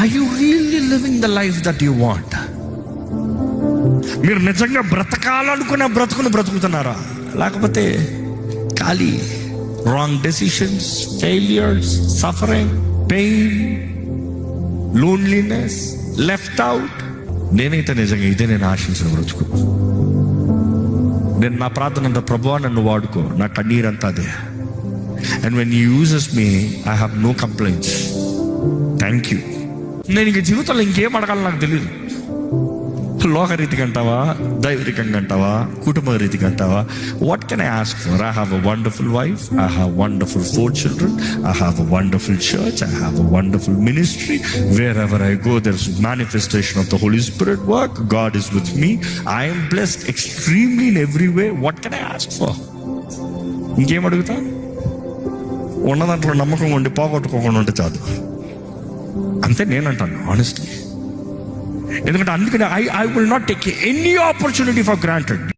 Are you really living the life that you want? మీరు నిజంగా బ్రతకాలనుకున్న బ్రతుకుతున్నారా? లేకపోతే ఖాళీ wrong decisions, failures, suffering, pain, loneliness, left out. నేనైతే నిజంగా ఇదే నేను ఆశించిన బ్రతుకు. నేను నా ప్రార్థన అంతా, ప్రభువా నన్ను వాడుకో, నా కన్నీరంతా అదే. And when you uses me, I have no complaints. Thank you. నేను ఇంక జీవితంలో ఇంకేం అడగాలో నాకు తెలియదు. లోకరీతిగా అంటావా, దైవరికంగా అంటావా, కుటుంబ రీతిగా అంటావా? What can I ask for? I have a wonderful wife, I have wonderful 4 children, I have a wonderful church, I have a wonderful ministry. Wherever I go, there's manifestation of the Holy Spirit work. God is with me. I am blessed extremely in every way. What can I ask for? ఇంకేం అడుగుతా? ఉన్న దాంట్లో నమ్మకం ఉండి పోగొట్టుకోకుండా ఉంటే చాలు. అంతే నేను అంటాను ఆనెస్ట్లీ. ఎందుకంటే అందుకని I will not take any opportunity for granted.